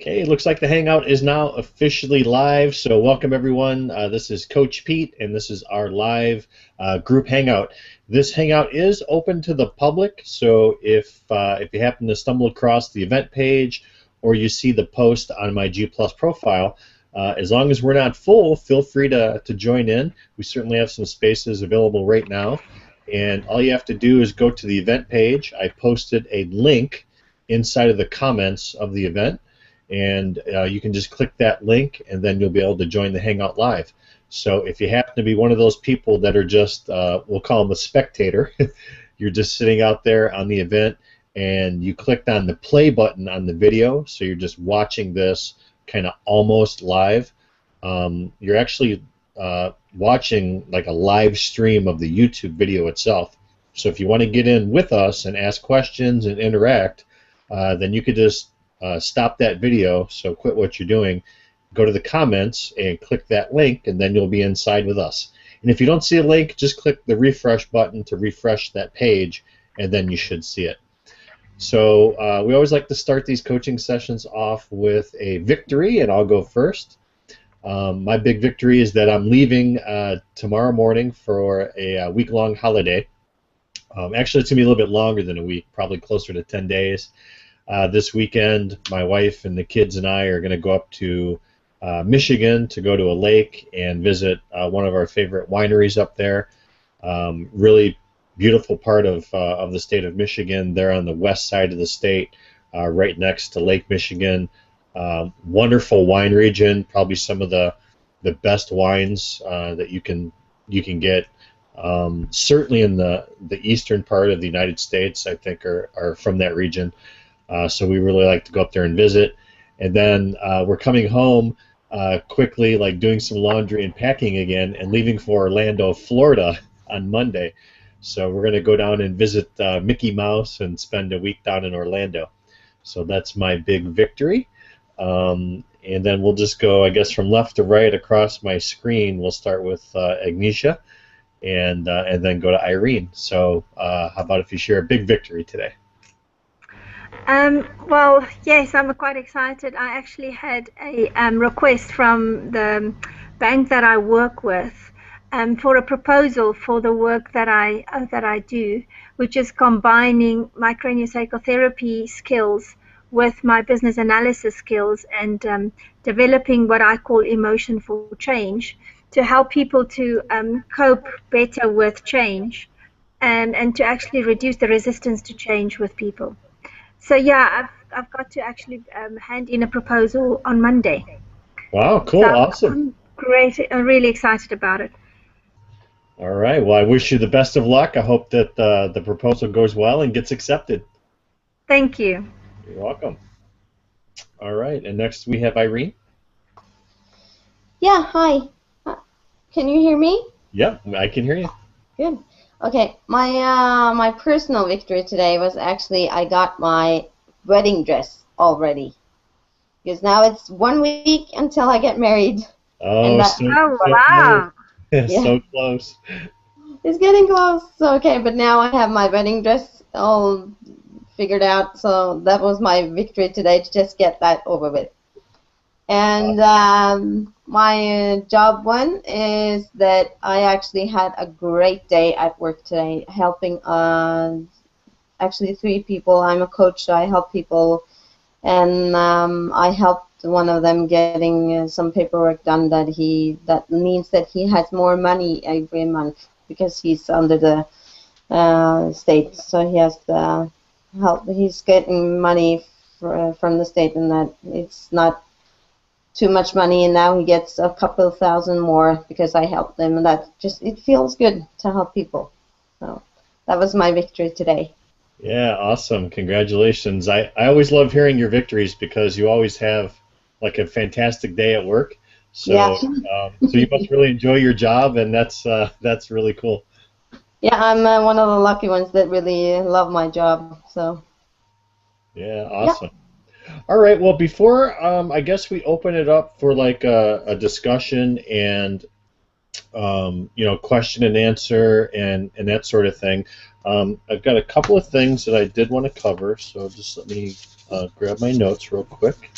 Okay, it looks like the Hangout is now officially live. So welcome everyone. This is Coach Pete, and this is our live group Hangout. This Hangout is open to the public. So if you happen to stumble across the event page or you see the post on my G Plus profile, as long as we're not full, feel free to join in. We certainly have some spaces available right now. And all you have to do is go to the event page. I posted a link inside of the comments of the event. And you can just click that link, and then you'll be able to join the Hangout Live. So if you happen to be one of those people that are just, we'll call them a spectator, you're just sitting out there on the event, and you clicked on the play button on the video, so you're just watching this kind of almost live. You're actually watching like a live stream of the YouTube video itself. So if you want to get in with us and ask questions and interact, then you could just stop that video, so quit what you're doing, go to the comments and click that link, and then you'll be inside with us. And if you don't see a link, just click the refresh button to refresh that page, and then you should see it. So we always like to start these coaching sessions off with a victory, and I'll go first. My big victory is that I'm leaving tomorrow morning for a week-long holiday. Actually, it's going to be a little bit longer than a week, probably closer to 10 days. This weekend, my wife and the kids and I are going to go up to Michigan to go to a lake and visit one of our favorite wineries up there. Really beautiful part of the state of Michigan. They're on the west side of the state, right next to Lake Michigan. Wonderful wine region, probably some of the best wines that you can get. Certainly in the eastern part of the United States, I think are from that region. So we really like to go up there and visit. And then we're coming home quickly, like doing some laundry and packing again, and leaving for Orlando, Florida on Monday. So we're going to go down and visit Mickey Mouse and spend a week down in Orlando. So that's my big victory. And then we'll just go, I guess, from left to right across my screen. We'll start with Agnesia and then go to Irene. So how about if you share a big victory today? Well, yes, I'm quite excited. I actually had a request from the bank that I work with for a proposal for the work that I do, which is combining my craniosacral therapy skills with my business analysis skills and developing what I call emotion for change to help people to cope better with change and to actually reduce the resistance to change with people. So yeah, I've got to actually hand in a proposal on Monday. Wow, cool, so awesome. Great, I'm really excited about it. All right, well, I wish you the best of luck. I hope that the proposal goes well and gets accepted. Thank you. You're welcome. All right, and next we have Irene. Yeah, hi. Can you hear me? Yep, I can hear you. Good. Okay, my personal victory today was actually I got my wedding dress already. Because now it's 1 week until I get married. Oh, wow. Yeah. So close. It's getting close. So, okay, but now I have my wedding dress all figured out. So that was my victory today, to just get that over with. And my job one is that I actually had a great day at work today, helping actually 3 people. I'm a coach, so I help people, and I helped one of them getting some paperwork done that means that he has more money every month because he's under the state, so he has to help. He's getting money from the state, and that it's not too much money, and now he gets a couple thousand more because I helped them, and it feels good to help people. So that was my victory today. Yeah, awesome. Congratulations. I always love hearing your victories because you always have like a fantastic day at work. So yeah. So you must really enjoy your job, and that's really cool. Yeah, I'm one of the lucky ones that really love my job. So yeah, awesome. Yeah. All right, well, before I guess we open it up for like a discussion and question and answer and that sort of thing, I've got a couple of things that I did want to cover, so just let me grab my notes real quick.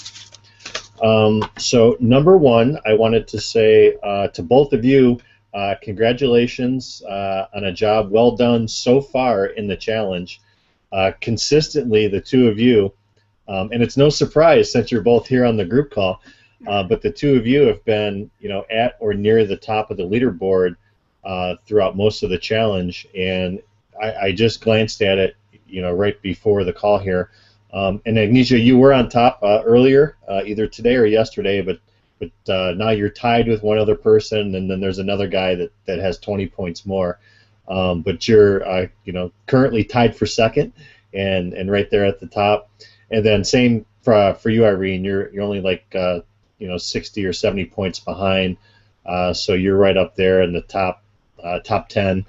So number one, I wanted to say to both of you, congratulations on a job well done so far in the challenge. Consistently, the two of you, and it's no surprise since you're both here on the group call, but the two of you have been, at or near the top of the leaderboard throughout most of the challenge. And I just glanced at it, right before the call here. And Agnesia, you were on top earlier, either today or yesterday, but now you're tied with one other person, and then there's another guy that has 20 points more. But you're, currently tied for second, and right there at the top. And then same for you, Irene. You're only like 60 or 70 points behind, so you're right up there in the top 10.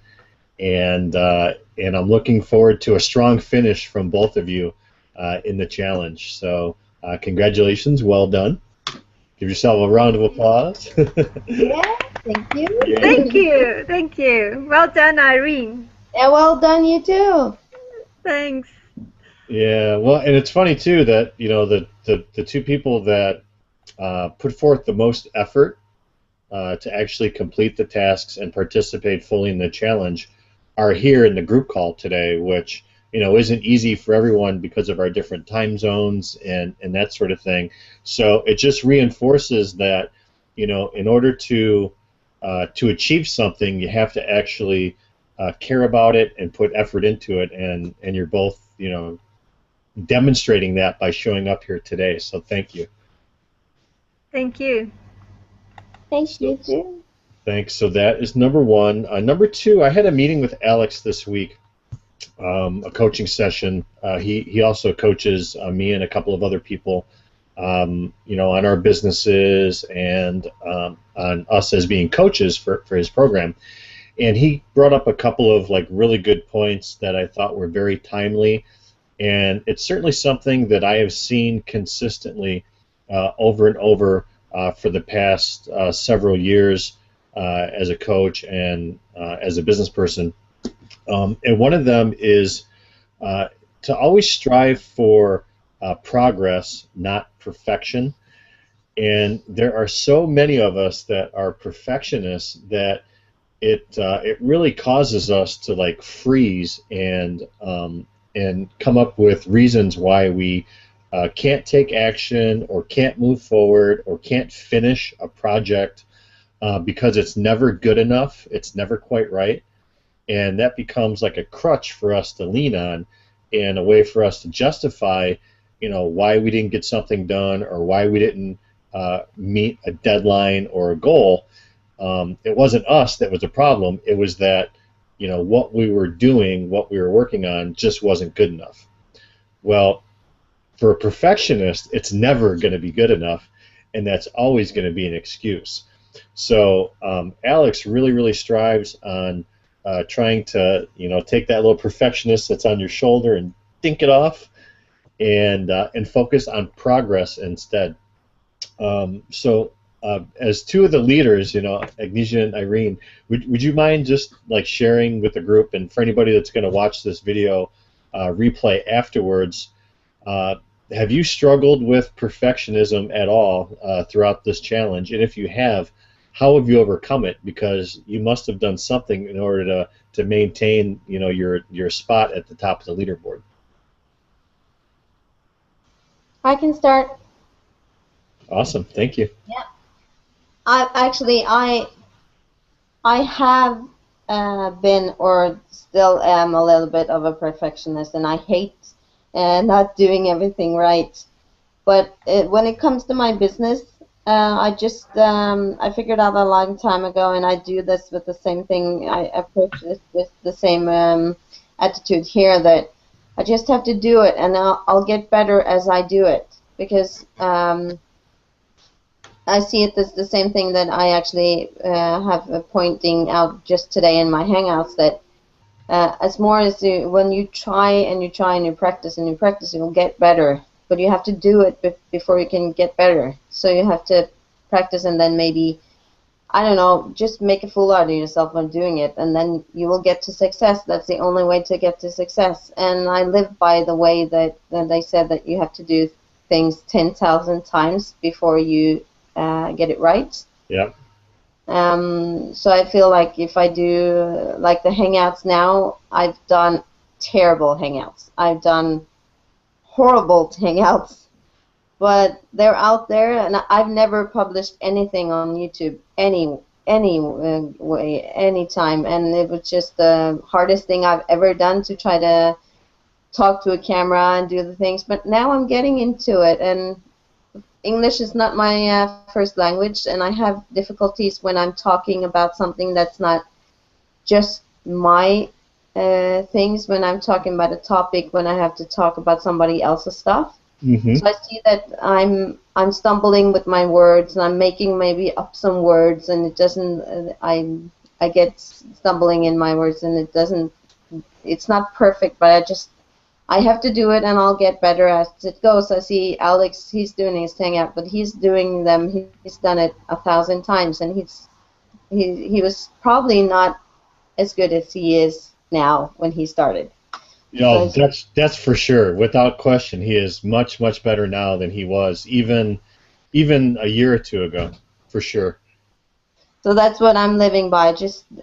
And I'm looking forward to a strong finish from both of you in the challenge. So congratulations, well done. Give yourself a round of applause. Yeah, thank you. Yeah. Thank you. Well done, Irene. Yeah, well done, you too. Thanks. Yeah, well, and it's funny too that the two people that put forth the most effort to actually complete the tasks and participate fully in the challenge are here in the group call today, which isn't easy for everyone because of our different time zones and that sort of thing. So it just reinforces that in order to achieve something, you have to actually care about it and put effort into it, and you're both demonstrating that by showing up here today. So thank you. Thank you. Thanks, you too. Thanks. So that is number one. Number two, I had a meeting with Alex this week, a coaching session. He also coaches me and a couple of other people, on our businesses and on us as being coaches for his program. And he brought up a couple of really good points that I thought were very timely. And it's certainly something that I have seen consistently over and over for the past several years as a coach and as a business person. And one of them is to always strive for progress, not perfection. And there are so many of us that are perfectionists that it really causes us to freeze and come up with reasons why we can't take action or can't move forward or can't finish a project because it's never good enough, it's never quite right. And that becomes like a crutch for us to lean on and a way for us to justify, why we didn't get something done or why we didn't meet a deadline or a goal. It wasn't us that was the problem. It was that, what we were doing, what we were working on just wasn't good enough. Well, for a perfectionist, it's never going to be good enough, and that's always going to be an excuse. So Alex really strives on trying to take that little perfectionist that's on your shoulder and dink it off, and focus on progress instead. So as two of the leaders, Agnesia and Irene, would you mind just sharing with the group, and for anybody that's going to watch this video replay afterwards, have you struggled with perfectionism at all throughout this challenge? And if you have, how have you overcome it? Because you must have done something in order to maintain your spot at the top of the leaderboard. I can start. Awesome, thank you. Yeah. I have been or still am a little bit of a perfectionist, and I hate not doing everything right. But when it comes to my business, I figured out a long time ago, and I do this with the same thing. I approach this with the same attitude here, that I just have to do it, and I'll get better as I do it, because I see it as the same thing that I actually have pointing out just today in my Hangouts, that as more as when you try and you try and you practice, you will get better. But you have to do it before you can get better. So you have to practice, and then maybe, I don't know, just make a fool out of yourself when doing it, and then you will get to success. That's the only way to get to success. And I live by the way that they said that you have to do things 10,000 times before you get it right. Yeah. So I feel like if I do like the Hangouts now, I've done terrible Hangouts. I've done horrible Hangouts, but they're out there, and I've never published anything on YouTube any way, anytime, and it was just the hardest thing I've ever done to try to talk to a camera and do the things. But now I'm getting into it, and English is not my first language, and I have difficulties when I'm talking about something that's not just my things, when I'm talking about a topic, when I have to talk about somebody else's stuff. Mm-hmm. So I see that I'm stumbling with my words, and I'm making maybe up some words, and it doesn't. I get stumbling in my words, and it doesn't. It's not perfect, but I have to do it, and I'll get better as it goes. I see Alex; he's doing his Hangout, but he's doing them. He's done it 1,000 times, and he was probably not as good as he is now when he started. No, that's for sure. Without question, he is much, much better now than he was even a year or two ago, for sure. So that's what I'm living by.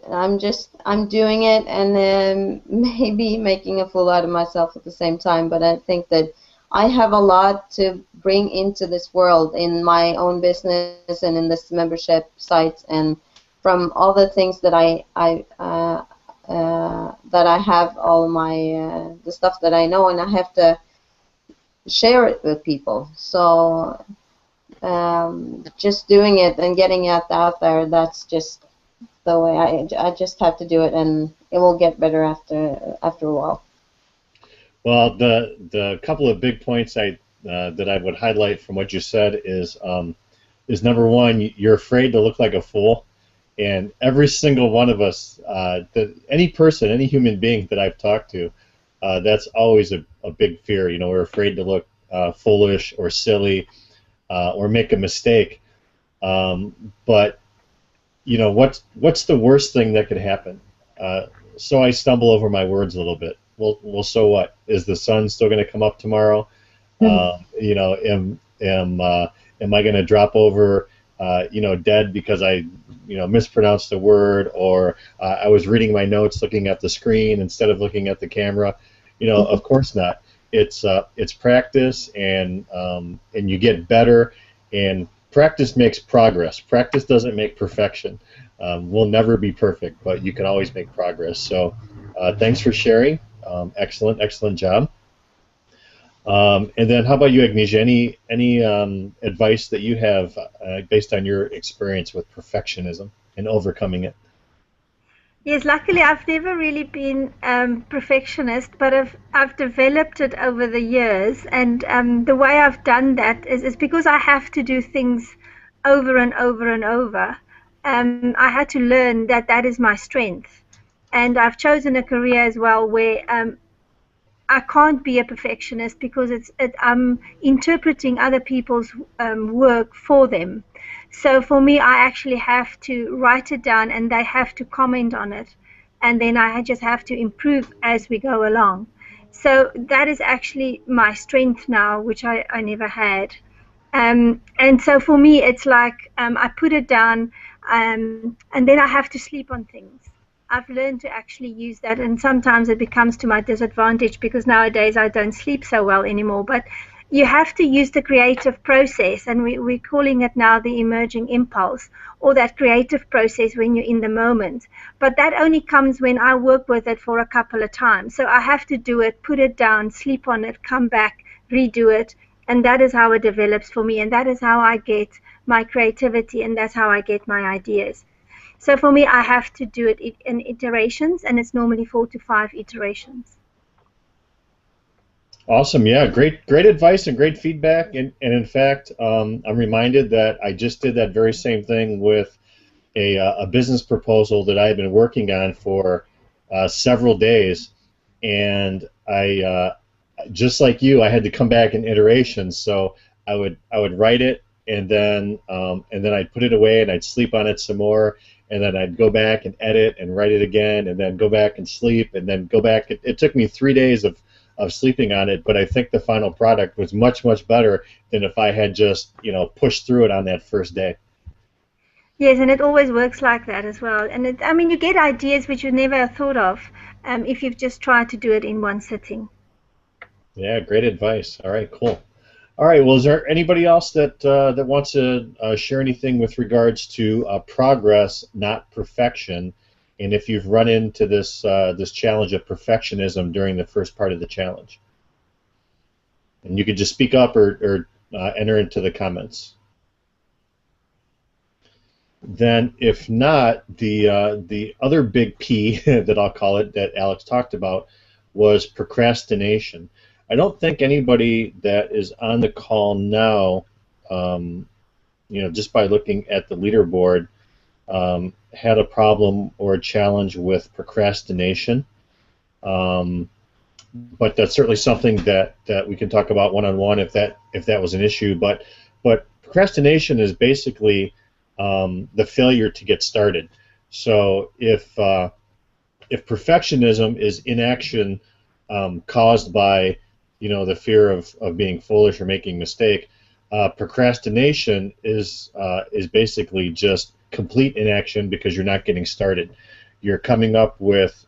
I'm doing it, and then maybe making a fool out of myself at the same time. But I think that I have a lot to bring into this world in my own business and in this membership site, and from all the things that that I have, all my the stuff that I know, and I have to share it with people. So just doing it and getting it out there, that's just the way I just have to do it, and it will get better after a while. Well, the couple of big points that I would highlight from what you said is number one, you're afraid to look like a fool. And every single one of us, any person, any human being that I've talked to, that's always a big fear. You know, we're afraid to look foolish or silly or make a mistake. But you know, what's the worst thing that could happen? So I stumble over my words a little bit. Well, so what? Is the sun still going to come up tomorrow? You know, am I going to drop over? Dead because I, mispronounced a word, or I was reading my notes looking at the screen instead of looking at the camera. Of course not. It's practice, and you get better, and practice makes progress. Practice doesn't make perfection. We'll never be perfect, but you can always make progress. So thanks for sharing. Excellent job. And then how about you, Agnesia? Any advice that you have based on your experience with perfectionism and overcoming it? Yes, luckily I've never really been perfectionist, but I've developed it over the years, and the way I've done that is because I have to do things over and over and over. I had to learn that is my strength, and I've chosen a career as well where I can't be a perfectionist because I'm interpreting other people's work for them. So for me, I actually have to write it down, and they have to comment on it, and then I just have to improve as we go along. So that is actually my strength now, which I never had. And so for me, it's like I put it down, and then I have to sleep on things. I've learned to actually use that, and sometimes it becomes to my disadvantage because nowadays I don't sleep so well anymore. But you have to use the creative process, and we're calling it now the emerging impulse, or that creative process when you're in the moment. But that only comes when I work with it for a couple of times. So I have to do it, put it down, sleep on it, come back, redo it, and that is how it develops for me, and that is how I get my creativity, and that's how I get my ideas. So for me, I have to do it in iterations, and it's normally 4 to 5 iterations. Awesome. Yeah, great advice and great feedback. And in fact, I'm reminded that I just did that very same thing with a business proposal that I had been working on for several days, and I just like you, I had to come back in iterations. So I would write it, and then I'd put it away, and I'd sleep on it some more, and then I'd go back and edit and write it again, and then go back and sleep, and then go back. It took me 3 days of of sleeping on it, but I think the final product was much, much better than if I had just, pushed through it on that first day. Yes, and it always works like that as well. And I mean, you get ideas which you never thought of if you've just tried to do it in one sitting. Yeah, great advice. All right, cool. All right, well, is there anybody else that wants to share anything with regards to progress, not perfection, and if you've run into this this challenge of perfectionism during the first part of the challenge? And you could just speak up or enter into the comments. Then, if not, the other big P that I'll call it that Alex talked about was procrastination. I don't think anybody that is on the call now, just by looking at the leaderboard, had a problem or a challenge with procrastination. But that's certainly something that we can talk about one-on-one if that was an issue. But procrastination is basically the failure to get started. So if perfectionism is inaction caused by the fear of being foolish or making a mistake, procrastination is basically just complete inaction because you're not getting started. You're coming up with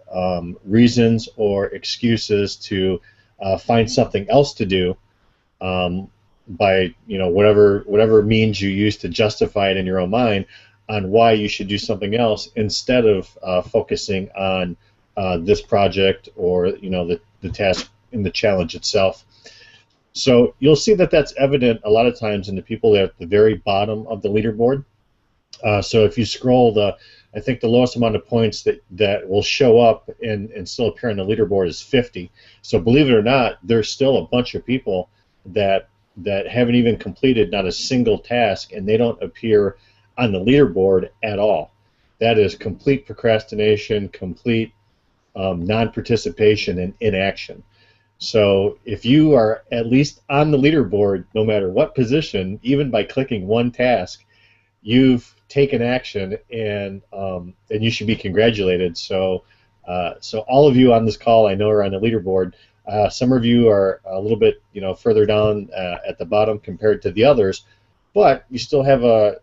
reasons or excuses to find something else to do by whatever means you use to justify it in your own mind on why you should do something else instead of focusing on this project or the task in the challenge itself. So you'll see that that's evident a lot of times in the people that are at the very bottom of the leaderboard. So if you scroll, I think the lowest amount of points that will show up and still appear on the leaderboard is 50. So believe it or not, there's still a bunch of people that haven't even completed not a single task, and they don't appear on the leaderboard at all. That is complete procrastination, complete non-participation, and inaction. So if you are at least on the leaderboard, no matter what position, even by clicking one task, you've taken action, and you should be congratulated. So all of you on this call, I know, are on the leaderboard. Some of you are a little bit further down at the bottom compared to the others, but you still have a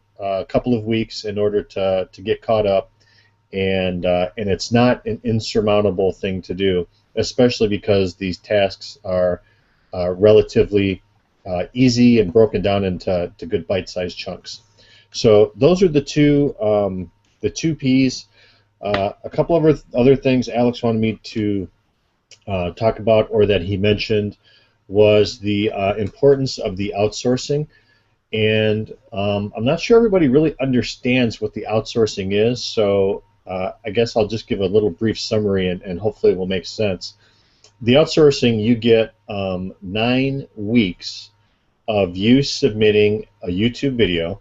couple of weeks in order to get caught up, and it's not an insurmountable thing to do, especially because these tasks are relatively easy and broken down into good bite-sized chunks. So those are the two P's. A couple of other things Alex wanted me to talk about, or that he mentioned, was the importance of the outsourcing. And I'm not sure everybody really understands what the outsourcing is, so I guess I'll just give a little brief summary, and hopefully it will make sense. The outsourcing, you get 9 weeks of you submitting a YouTube video.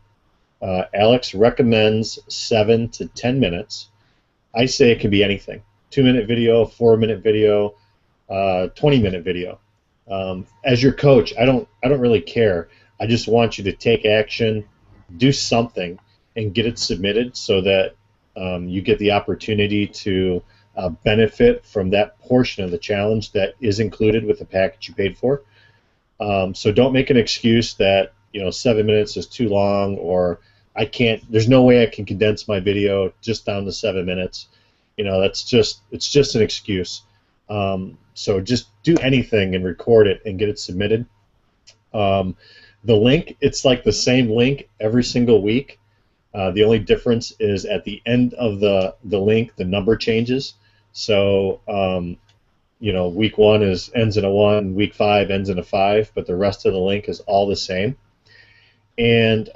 Alex recommends 7 to 10 minutes. I say it can be anything: 2-minute video, 4-minute video, 20-minute video. As your coach, I don't really care. I just want you to take action, do something, and get it submitted so that you get the opportunity to benefit from that portion of the challenge that is included with the package you paid for. So don't make an excuse that 7 minutes is too long, or I can't. There's no way I can condense my video just down to 7 minutes. It's just an excuse. So just do anything and record it and get it submitted. The link, it's like the same link every single week. The only difference is at the end of the link, the number changes. So week 1 ends in a 1, week 5 ends in a 5, but the rest of the link is all the same. And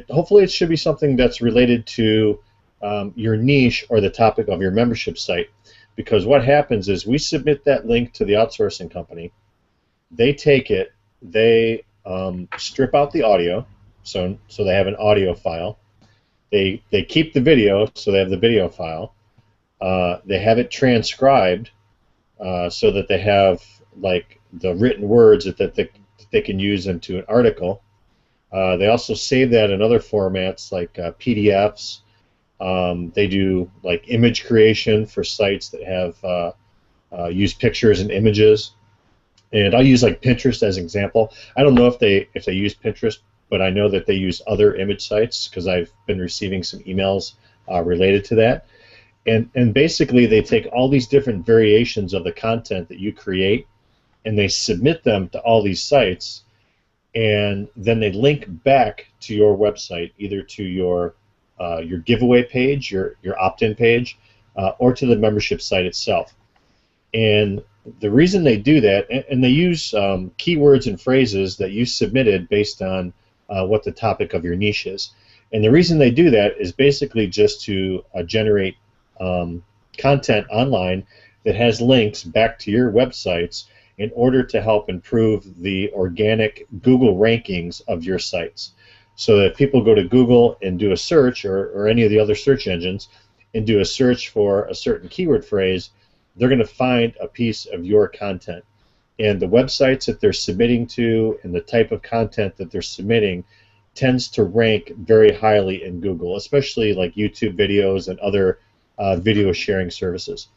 hopefully it should be something that's related to your niche or the topic of your membership site. Because what happens is we submit that link to the outsourcing company. They take it, they strip out the audio, so they have an audio file. They keep the video, so they have the video file. They have it transcribed so that they have like the written words that they can use into an article. They also save that in other formats like PDFs. They do like image creation for sites that have use pictures and images. And I'll use like Pinterest as an example. I don't know if they use Pinterest, but I know that they use other image sites because I've been receiving some emails related to that. And basically they take all these different variations of the content that you create and they submit them to all these sites, and then they link back to your website, either to your giveaway page, your opt-in page, or to the membership site itself. And the reason they do that, and they use keywords and phrases that you submitted based on what the topic of your niche is. And the reason they do that is basically just to generate content online that has links back to your websites in order to help improve the organic Google rankings of your sites. So that people go to Google and do a search, or any of the other search engines, and do a search for a certain keyword phrase, they're going to find a piece of your content. And the websites that they're submitting to and the type of content that they're submitting tends to rank very highly in Google, especially like YouTube videos and other video sharing services.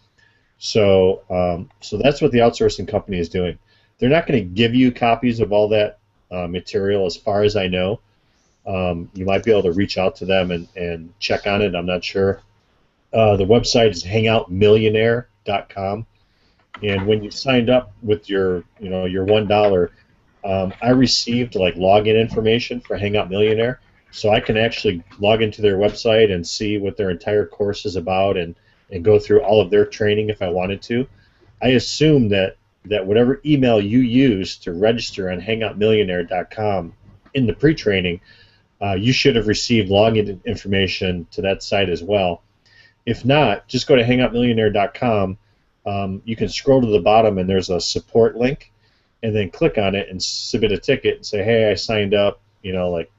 So that's what the outsourcing company is doing. They're not going to give you copies of all that material, as far as I know. You might be able to reach out to them and check on it. I'm not sure. The website is hangoutmillionaire.com, and when you signed up with your $1, I received like login information for Hangout Millionaire, so I can actually log into their website and see what their entire course is about and go through all of their training if I wanted to. I assume that whatever email you use to register on hangoutmillionaire.com in the pre-training, you should have received login information to that site as well. If not, just go to hangoutmillionaire.com. You can scroll to the bottom and there's a support link, and then click on it and submit a ticket and say, hey, I signed up, like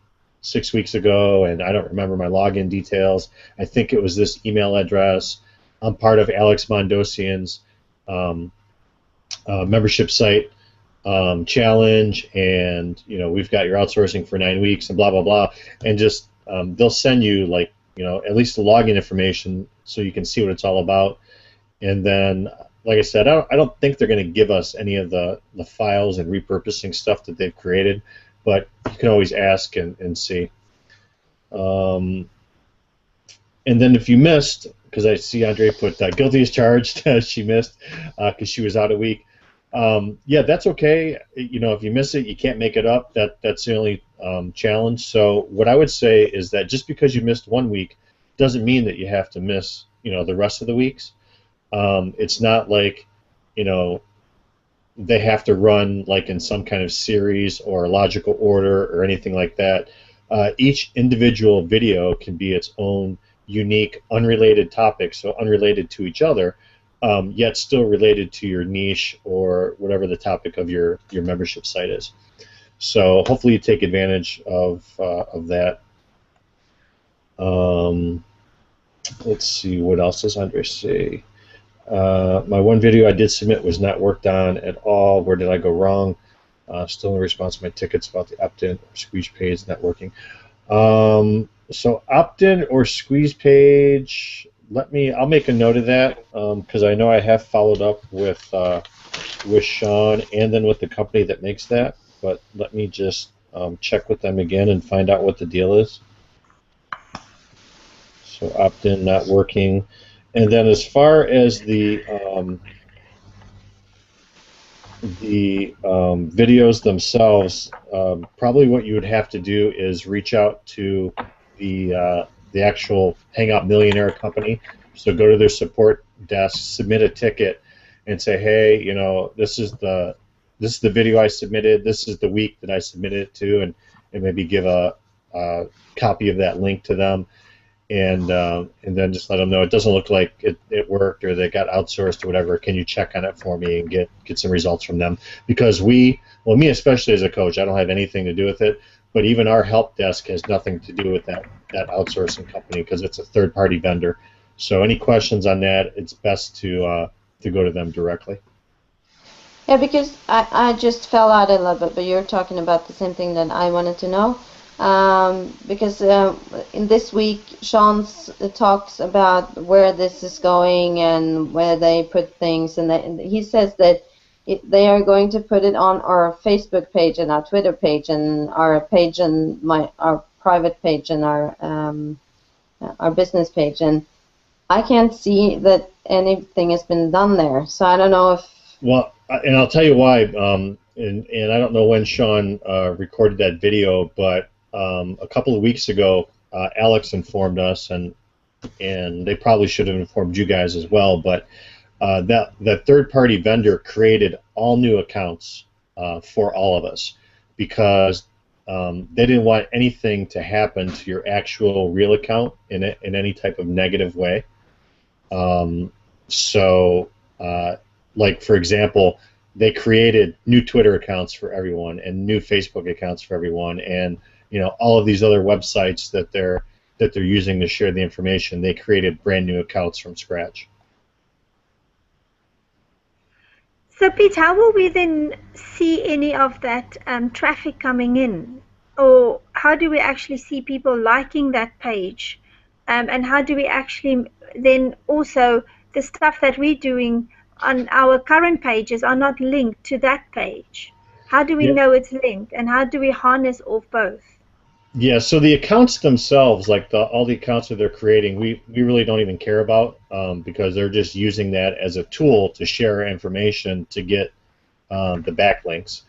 6 weeks ago, and I don't remember my login details. I think it was this email address. I'm part of Alex Mondosian's membership site challenge, and we've got your outsourcing for 9 weeks and blah blah blah, and just they'll send you like at least the login information so you can see what it's all about. And then, like I said, I don't think they're going to give us any of the files and repurposing stuff that they've created, but you can always ask and see. And then if you missed, because I see Andre put guilty as charged, she missed because she was out a week. Yeah, that's okay. If you miss it, you can't make it up. That's the only challenge. So what I would say is that just because you missed 1 week doesn't mean that you have to miss the rest of the weeks. It's not like they have to run like in some kind of series or logical order or anything like that. Each individual video can be its own unique, unrelated topic, so unrelated to each other, yet still related to your niche or whatever the topic of your membership site is. So hopefully you take advantage of that. Let's see, what else does Andre say? My one video I did submit was not worked on at all. Where did I go wrong? Still in response to my tickets about the opt-in or squeeze page not working. So opt-in or squeeze page, I'll make a note of that because I know I have followed up with Sean and then with the company that makes that, but let me just check with them again and find out what the deal is. So opt-in not working. And then as far as the videos themselves, probably what you would have to do is reach out to the actual Hangout Millionaire company. So go to their support desk, submit a ticket, and say, hey, this is the video I submitted. This is the week that I submitted it to, and maybe give a copy of that link to them. And then just let them know it doesn't look like it worked or they got outsourced or whatever. Can you check on it for me and get some results from them? Because me especially as a coach, I don't have anything to do with it, but even our help desk has nothing to do with that outsourcing company because it's a third-party vendor. So any questions on that, it's best to go to them directly. Yeah, because I just fell out a little bit, but you're talking about the same thing that I wanted to know. Because in this week, Sean talks about where this is going and where they put things, and he says that they are going to put it on our Facebook page and our Twitter page and our page and our private page and our business page, and I can't see that anything has been done there. So I don't know if. Well, and I'll tell you why. And I don't know when Sean recorded that video, but a couple of weeks ago, Alex informed us, and they probably should have informed you guys as well. But that third-party vendor created all new accounts for all of us because they didn't want anything to happen to your actual real account in any type of negative way. Like for example, they created new Twitter accounts for everyone and new Facebook accounts for everyone, and all of these other websites that they're using to share the information. They created brand new accounts from scratch. So Pete, how will we then see any of that traffic coming in, or how do we actually see people liking that page, and how do we actually then also the stuff that we're doing on our current pages are not linked to that page? How do we know it's linked, and how do we harness off both? Yeah, so the accounts themselves, like all the accounts that they're creating, we really don't even care about because they're just using that as a tool to share information to get the backlinks.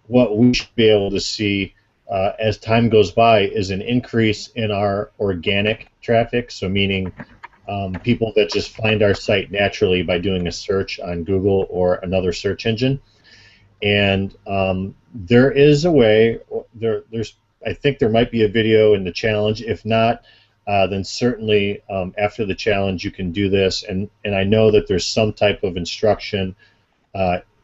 What we should be able to see as time goes by is an increase in our organic traffic, so meaning people that just find our site naturally by doing a search on Google or another search engine. And there is a way, I think there might be a video in the challenge. If not, then certainly after the challenge you can do this. And I know that there's some type of instruction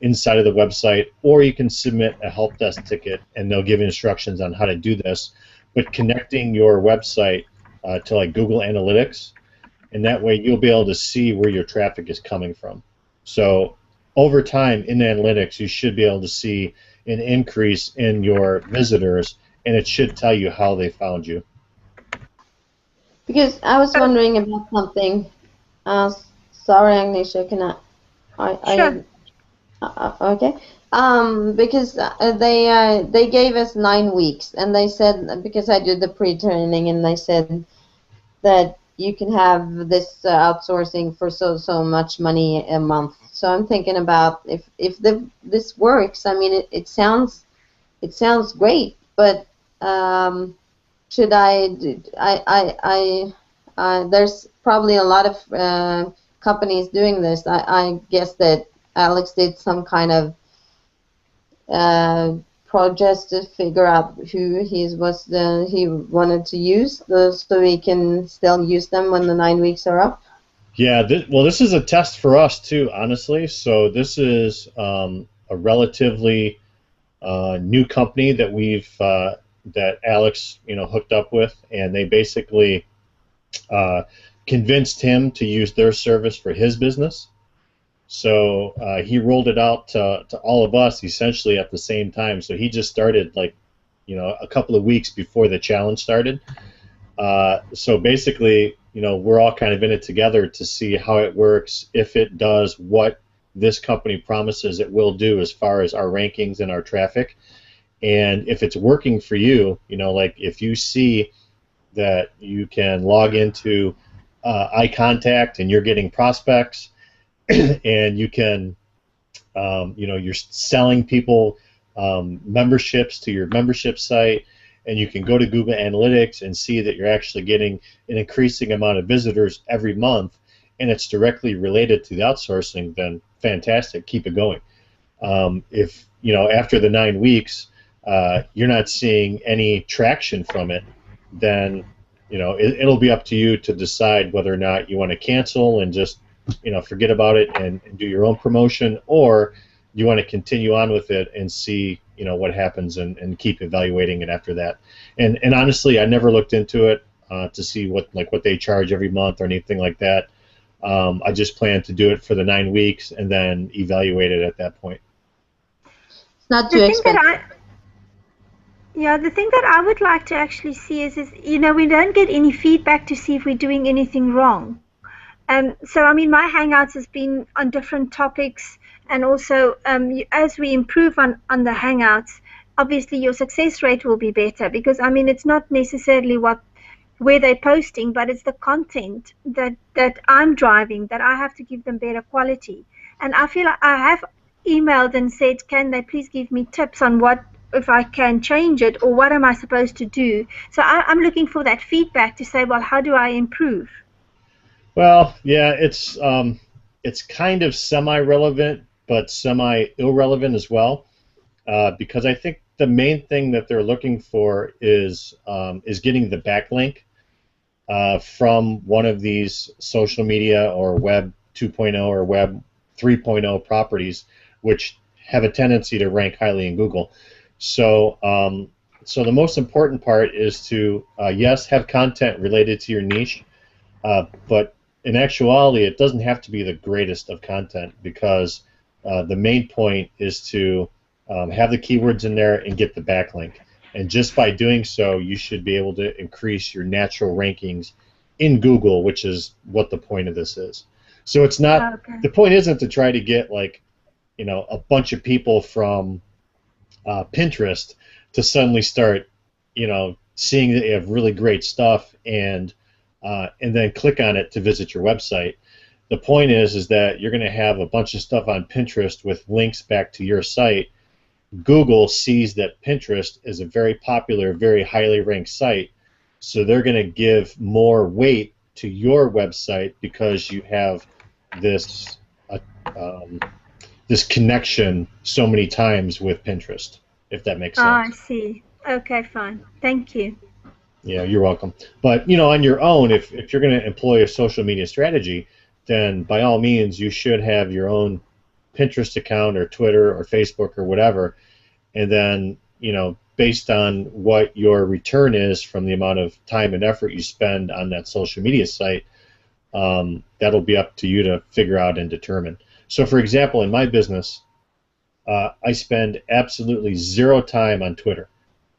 inside of the website, or you can submit a help desk ticket and they'll give instructions on how to do this. But connecting your website to like Google Analytics, and that way you'll be able to see where your traffic is coming from. So over time in Analytics, you should be able to see an increase in your visitors, and it should tell you how they found you. Because I was wondering about something. Sorry, Agnieszka, can I? Sure. Okay. Because they gave us 9 weeks, and they said, because I did the pre-training, and they said that you can have this outsourcing for so much money a month. So I'm thinking about if this works. I mean, it sounds great, but should there's probably a lot of companies doing this. I guess that Alex did some kind of project to figure out who he wanted to use, so we can still use them when the 9 weeks are up. Yeah, this is a test for us too, honestly. So this is a relatively new company that that Alex hooked up with, and they basically convinced him to use their service for his business. So he rolled it out to all of us essentially at the same time. So he just started like a couple of weeks before the challenge started. So basically, we're all kind of in it together to see how it works, if it does what this company promises it will do as far as our rankings and our traffic. And if it's working for you, like if you see that you can log into eye contact and you're getting prospects, and you can, you're selling people memberships to your membership site, and you can go to Google Analytics and see that you're actually getting an increasing amount of visitors every month, and it's directly related to the outsourcing, then fantastic, keep it going. If, after the 9 weeks, you're not seeing any traction from it, then, it'll be up to you to decide whether or not you want to cancel and just forget about it and do your own promotion, or you want to continue on with it and see, what happens and keep evaluating it after that. And honestly, I never looked into it to see what they charge every month or anything like that. I just plan to do it for the 9 weeks and then evaluate it at that point. It's not too expensive. The thing that I would like to actually see is we don't get any feedback to see if we're doing anything wrong. So, I mean, my Hangouts has been on different topics, and also as we improve on the Hangouts, obviously your success rate will be better, because I mean it's not necessarily where they're posting, but it's the content that I'm driving, that I have to give them better quality. And I feel like I have emailed and said, can they please give me tips on what, if I can change it, or what am I supposed to do? So I'm looking for that feedback to say, well, how do I improve? Well, yeah, it's kind of semi-relevant, but semi-irrelevant as well, because I think the main thing that they're looking for is getting the backlink from one of these social media or Web 2.0 or Web 3.0 properties, which have a tendency to rank highly in Google. So, so the most important part is to, yes, have content related to your niche, but in actuality, it doesn't have to be the greatest of content, because the main point is to have the keywords in there and get the backlink. And just by doing so, you should be able to increase your natural rankings in Google, which is what the point of this is. So it's not, Okay. the point isn't to try to get, like, you know, a bunch of people from Pinterest to suddenly start, you know, seeing that you have really great stuff and then click on it to visit your website. The point is that you're going to have a bunch of stuff on Pinterest with links back to your site. Google sees that Pinterest is a very popular, very highly ranked site, so they're going to give more weight to your website because you have this this connection so many times with Pinterest, if that makes sense. I see. Okay, fine. Thank you. Yeah, you're welcome. But, you know, on your own, if you're going to employ a social media strategy, then by all means you should have your own Pinterest account or Twitter or Facebook or whatever, and then, you know, based on what your return is from the amount of time and effort you spend on that social media site, that'll be up to you to figure out and determine. So, for example, in my business, I spend absolutely zero time on Twitter.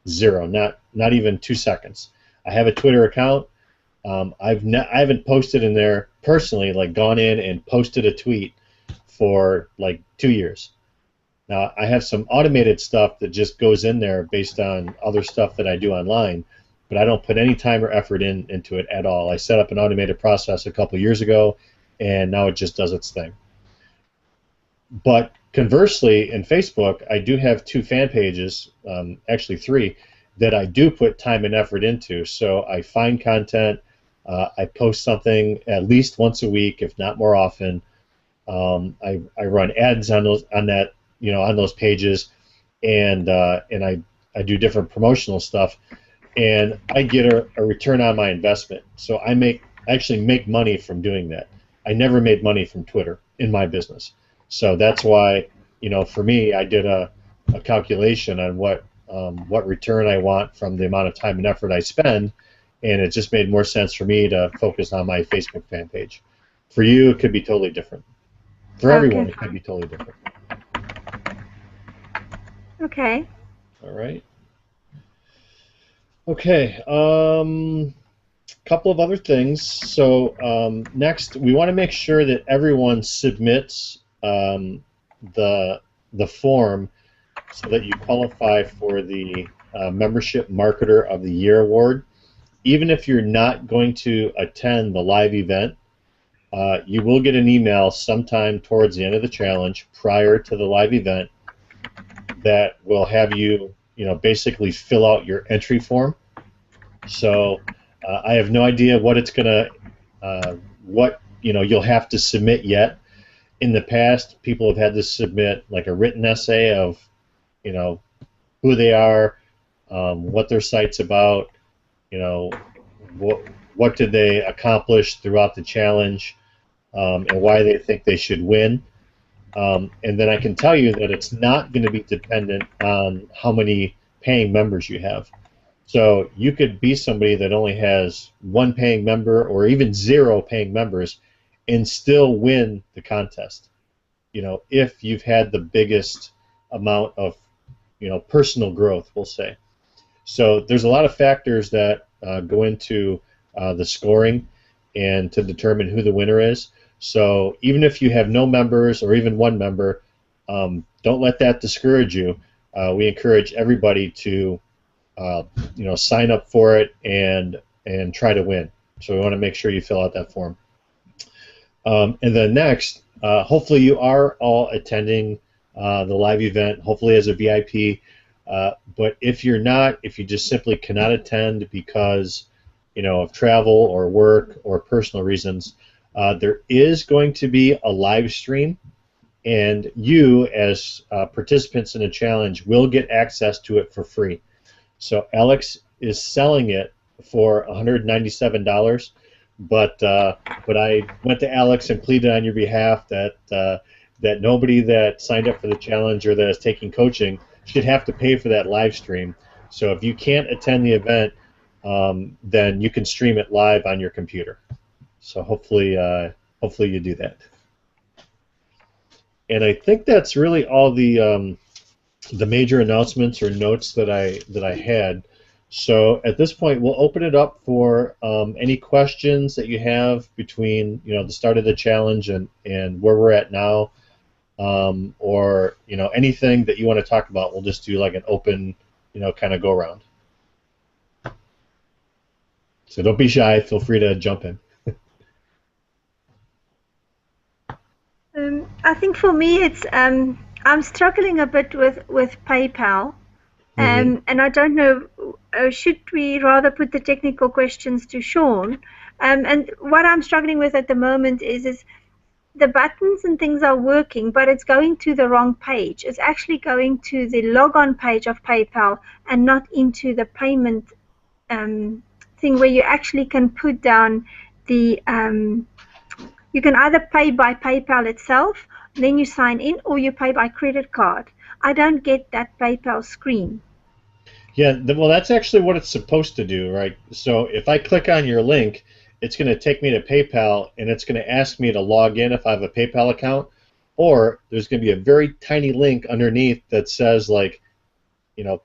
Zero, not even 2 seconds. I have a Twitter account. I haven't posted in there personally, like gone in and posted a tweet for like 2 years. Now, I have some automated stuff that just goes in there based on other stuff that I do online, but I don't put any time or effort into it at all. I set up an automated process a couple years ago, and now it just does its thing. But conversely, in Facebook, I do have 2 fan pages, actually 3, that I do put time and effort into. So I find content, I post something at least once a week, if not more often. I run ads on that, you know, on those pages, and I do different promotional stuff, and I get a return on my investment. So I actually make money from doing that. I never made money from Twitter in my business. So that's why, you know, for me, I did a calculation on what return I want from the amount of time and effort I spend, and it just made more sense for me to focus on my Facebook fan page. For you, it could be totally different. For everyone, it could be totally different. Okay. All right. Okay. Couple of other things. So next, we want to make sure that everyone submits the form so that you qualify for the Membership Marketer of the Year award. Even if you're not going to attend the live event, you will get an email sometime towards the end of the challenge, prior to the live event, that will have you, you know, basically fill out your entry form. So I have no idea what it's gonna, what, you know, you'll have to submit yet. In the past, people have had to submit like a written essay of, you know, who they are, what their site's about, you know, what did they accomplish throughout the challenge, and why they think they should win. And then I can tell you that it's not going to be dependent on how many paying members you have. So you could be somebody that only has 1 paying member or even 0 paying members and still win the contest, you know, if you've had the biggest amount of, you know, personal growth, we'll say. So there's a lot of factors that go into the scoring and to determine who the winner is. So even if you have no members or even 1 member, don't let that discourage you. We encourage everybody to sign up for it and try to win. So we want to make sure you fill out that form. And then next, hopefully you are all attending the live event, hopefully as a VIP. But if you're not, if you just simply cannot attend because of travel or work or personal reasons, there is going to be a live stream, and you as participants in the challenge will get access to it for free. So Alex is selling it for $197, but I went to Alex and pleaded on your behalf that that nobody that signed up for the challenge or that is taking coaching should have to pay for that live stream. So if you can't attend the event, then you can stream it live on your computer. So hopefully you do that. And I think that's really all the major announcements or notes that I had. So at this point, we'll open it up for any questions that you have between the start of the challenge and where we're at now, or anything that you want to talk about. We'll just do like an open kind of go around. So don't be shy. Feel free to jump in. I think for me it's I'm struggling a bit with PayPal, and I don't know, should we rather put the technical questions to Sean? And what I'm struggling with at the moment is the buttons and things are working, but it's going to the wrong page. It's actually going to the logon page of PayPal and not into the payment thing where you actually can put down the you can either pay by PayPal itself, then you sign in, or you pay by credit card. I don't get that PayPal screen. Yeah, well, that's actually what it's supposed to do, right? So if I click on your link, it's going to take me to PayPal, and it's going to ask me to log in if I have a PayPal account, or there's going to be a very tiny link underneath that says, like,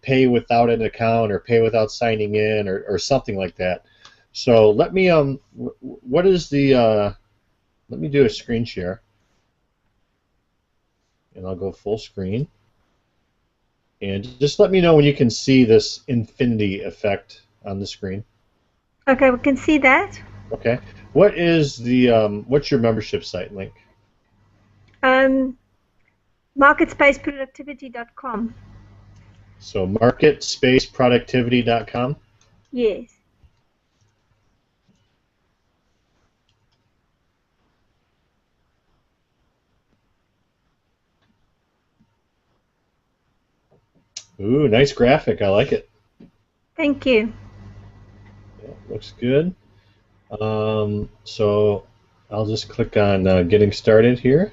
pay without an account or pay without signing in or something like that. So let me, what is the... let me do a screen share, and I'll go full screen. And just let me know when you can see this infinity effect on the screen. Okay, we can see that. Okay. What is the what's your membership site link? Marketspaceproductivity.com. So marketspaceproductivity.com? Yes. Ooh, nice graphic. I like it. Thank you. Yeah, looks good. So I'll just click on getting started here.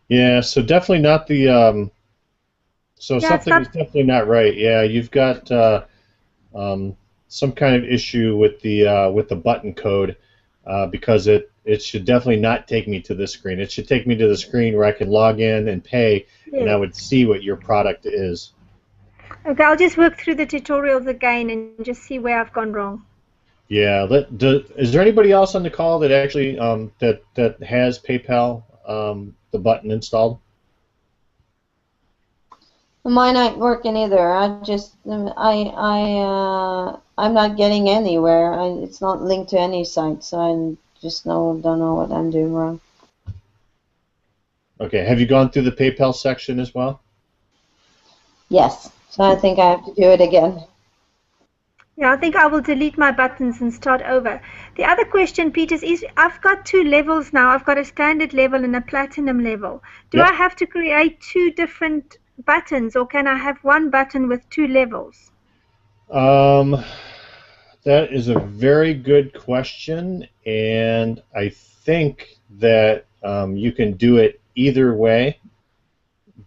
Yeah, so definitely not the so Yeah, something is definitely not right. Yeah, you've got some kind of issue with the button code because it should definitely not take me to this screen. It should take me to the screen where I can log in and pay, and I would see what your product is. Okay, I'll just work through the tutorials again and just see where I've gone wrong. Yeah. Is there anybody else on the call that actually that has PayPal the button installed? Mine ain't working either. I'm not getting anywhere. It's not linked to any site, so I just don't know what I'm doing wrong. Okay. Have you gone through the PayPal section as well? Yes. So I think I have to do it again. Yeah, I think I will delete my buttons and start over. The other question, Peters, is I've got 2 levels now. I've got a standard level and a platinum level. Do I have to create 2 different buttons, or can I have 1 button with 2 levels? That is a very good question, and I think that you can do it either way,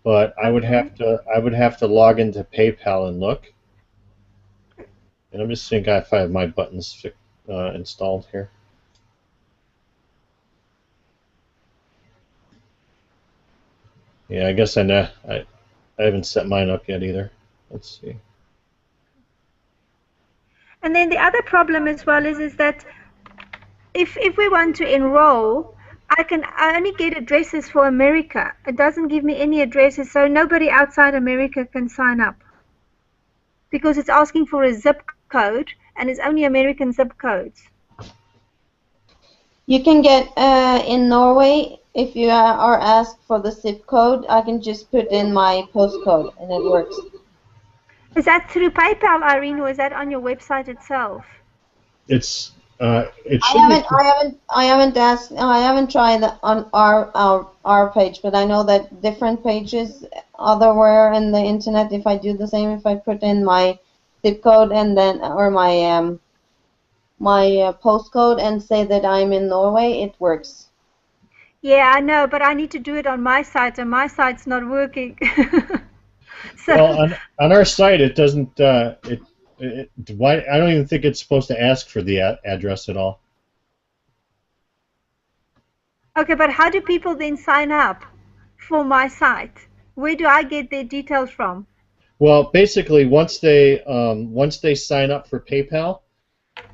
but I would have to log into PayPal and look. And I'm just seeing if I have my buttons installed here. Yeah, I guess I know. I haven't set mine up yet either. Let's see. And then the other problem as well is that if we want to enroll, I only get addresses for America. It doesn't give me any addresses, so nobody outside America can sign up because it's asking for a zip code and it's only American zip codes. You can get in Norway, if you are asked for the zip code, I can just put in my postcode and it works. Is that through PayPal, Irene, or is that on your website itself? It should I haven't tried that on our page, but I know that different pages otherwhere in the internet, if I do the same, if I put in my zip code and then or my postcode and say that I'm in Norway, it works. Yeah, I know, but I need to do it on my site, and my site's not working. So, well, on our site, it doesn't. Why? I don't even think it's supposed to ask for the address at all. okay, but how do people then sign up for my site? Where do I get their details from? Well, basically, once they sign up for PayPal,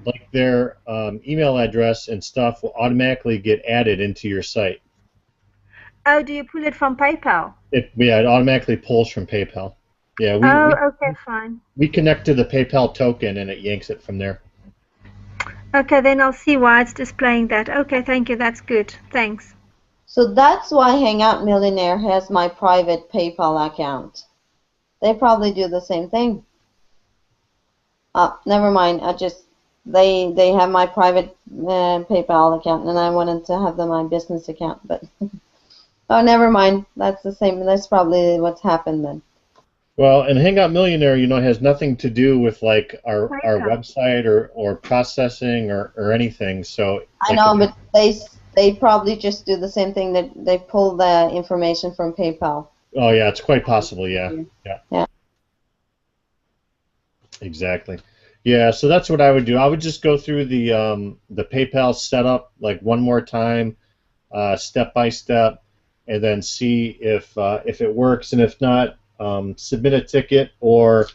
like their email address and stuff will automatically get added into your site. Oh, do you pull it from PayPal? It automatically pulls from PayPal. Yeah, Okay, fine. we connect to the PayPal token and it yanks it from there. Okay, then I'll see why it's displaying that. Okay, thank you. That's good. Thanks. So that's why Hangout Millionaire has my private PayPal account. They probably do the same thing. Never mind. They have my private PayPal account, and I wanted to have them my business account, but oh, never mind. That's the same. That's probably what's happened then. Well, and Hangout Millionaire, has nothing to do with like our PayPal. website or processing or anything. So I know, but they probably just do the same thing, that they pull the information from PayPal. Oh yeah, it's quite possible. Yeah. Yeah. Exactly. Yeah, so that's what I would do. I would just go through the PayPal setup like one more time, step by step, and then see if it works, and if not, submit a ticket or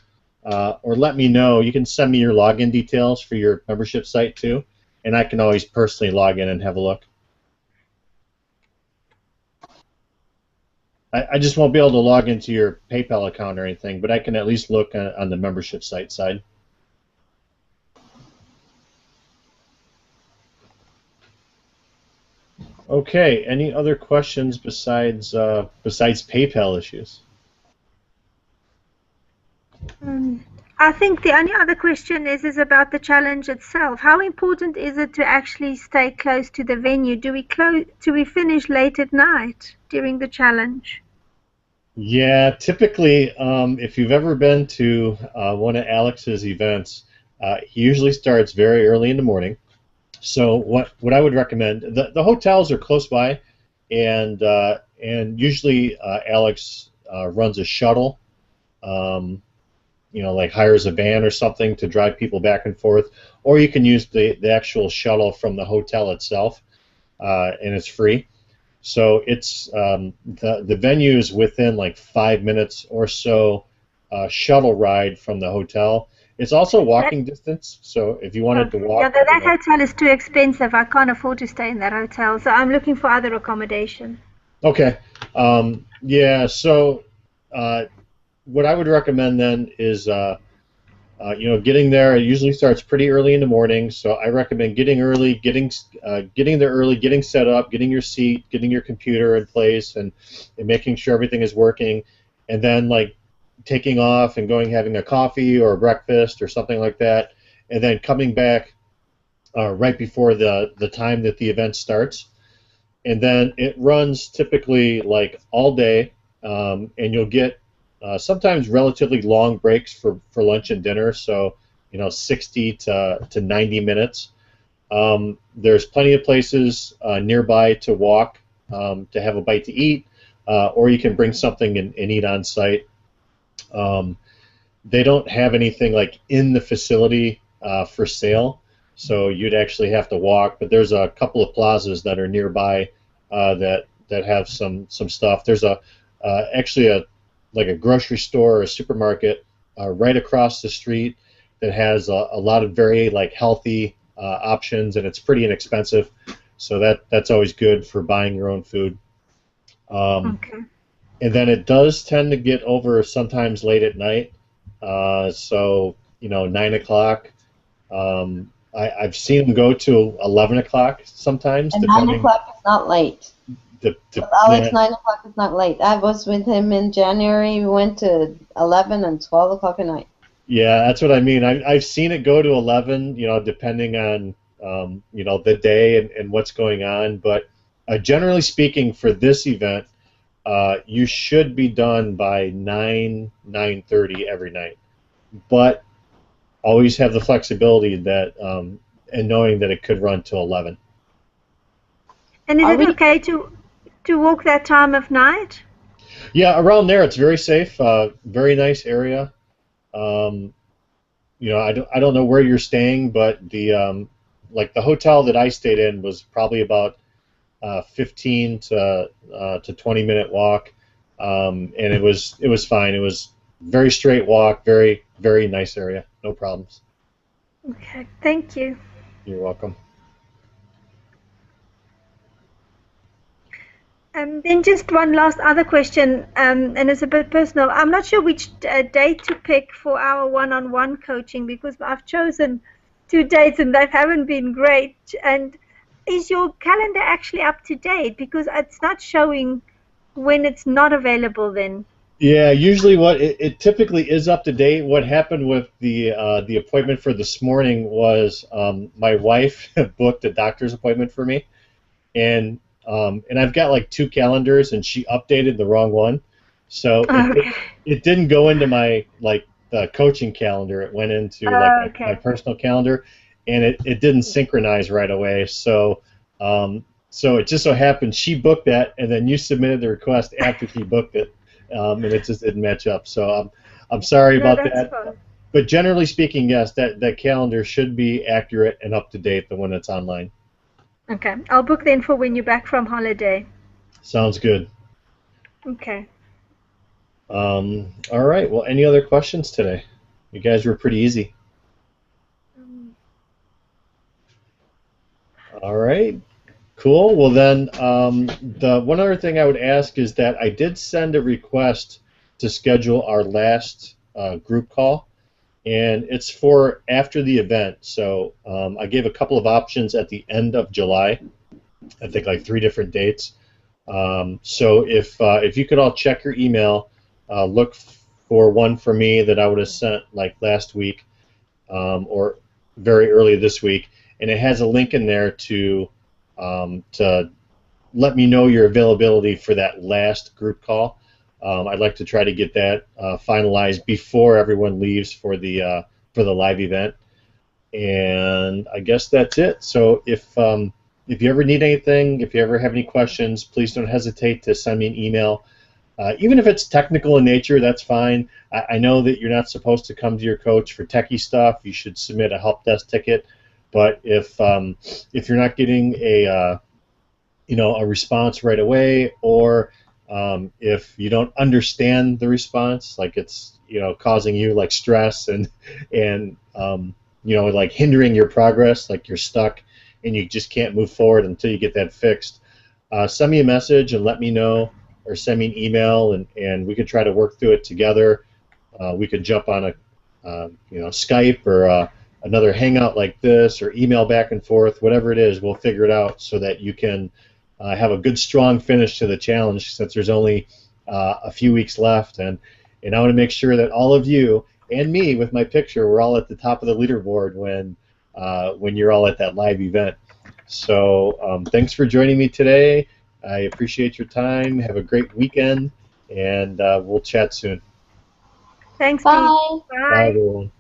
let me know. You can send me your login details for your membership site too, and I can always personally log in and have a look. I just won't be able to log into your PayPal account or anything, but I can at least look on the membership site side. Okay, any other questions besides PayPal issues? I think the only other question is about the challenge itself. How important is it to actually stay close to the venue? Do we finish late at night during the challenge? Yeah, typically, if you've ever been to one of Alex's events, he usually starts very early in the morning. So what I would recommend, the hotels are close by, and usually Alex runs a shuttle. Like hires a van or something to drive people back and forth, or you can use the actual shuttle from the hotel itself, and it's free. So it's the venue is within like 5 minutes or so shuttle ride from the hotel. It's also walking distance, so if you wanted to walk. Yeah, that hotel is too expensive. I can't afford to stay in that hotel, so I'm looking for other accommodation. Okay. Yeah, so what I would recommend then is getting there. It usually starts pretty early in the morning, so I recommend getting early, getting there early, getting set up, getting your seat, getting your computer in place, and making sure everything is working, and then like taking off and going having a coffee or a breakfast or something like that, and then coming back right before the time that the event starts, and then it runs typically like all day, and you'll get sometimes relatively long breaks for lunch and dinner, so 60 to 90 minutes. There's plenty of places nearby to walk, to have a bite to eat, or you can bring something and eat on site. They don't have anything like in the facility for sale, so you'd actually have to walk, but there's a couple of plazas that are nearby that have some stuff. There's a actually like a grocery store or a supermarket right across the street that has a lot of very like healthy options, and it's pretty inexpensive. So that's always good for buying your own food. Okay. And then it does tend to get over sometimes late at night. So 9 o'clock. I've seen them go to 11 o'clock sometimes, And 9 depending. o'clock is not late. With Alex, Yeah, 9 o'clock is not late. I was with him in January. We went to 11 and 12 o'clock at night. yeah, that's what I mean. I've seen it go to 11, depending on the day and what's going on. But generally speaking, for this event, you should be done by 9:30 every night. But always have the flexibility that and knowing that it could run till 11. And is Are it we? okay to walk that time of night? Yeah, around there it's very safe. Very nice area. Um, I don't know where you're staying, but like the hotel that I stayed in was probably about 15 to 20-minute walk, and it was fine. It was very straight walk, very very nice area, no problems. Okay, thank you. You're welcome. Then just one last other question, and it's a bit personal. I'm not sure which date to pick for our one-on-one coaching because I've chosen 2 dates and they haven't been great. And is your calendar actually up to date? Because it's not showing when it's not available then. Yeah, usually it typically is up to date. What happened with the appointment for this morning was my wife booked a doctor's appointment for me, and I've got like two calendars, and she updated the wrong one, so Okay. it didn't go into my like the coaching calendar. It went into like my Okay. personal calendar, and it didn't synchronize right away. So it just so happened she booked that, and then you submitted the request after she booked it, and it just didn't match up. So I'm sorry No, about that's that. fine. But generally speaking, yes, that calendar should be accurate and up to date, the one that's online. Okay, I'll book then for when you're back from holiday. Sounds good. Okay. All right. Well, any other questions today? You guys were pretty easy. All right. Cool. Well, then, the one other thing I would ask is that I did send a request to schedule our last group call, and it's for after the event. So I gave a couple of options at the end of July. I think like 3 different dates. So if you could all check your email, look for one for me that I would have sent like last week or very early this week, and it has a link in there to let me know your availability for that last group call. I'd like to try to get that finalized before everyone leaves for the live event, and I guess that's it. So if you ever need anything, if you ever have any questions, please don't hesitate to send me an email. Even if it's technical in nature, that's fine. I know that you're not supposed to come to your coach for techie stuff. You should submit a help desk ticket. But if you're not getting a response right away, or if you don't understand the response, like it's causing you like stress and like hindering your progress, like you're stuck and you just can't move forward until you get that fixed, send me a message and let me know, or send me an email, and we could try to work through it together. We could jump on a Skype or another Hangout like this, or email back and forth, whatever it is. We'll figure it out so that you can have a good, strong finish to the challenge, since there's only a few weeks left, and I want to make sure that all of you and me with my picture, we're all at the top of the leaderboard when you're all at that live event. So thanks for joining me today. I appreciate your time. Have a great weekend, and we'll chat soon. Thanks, Pete. Bye. Bye, Bye. everyone.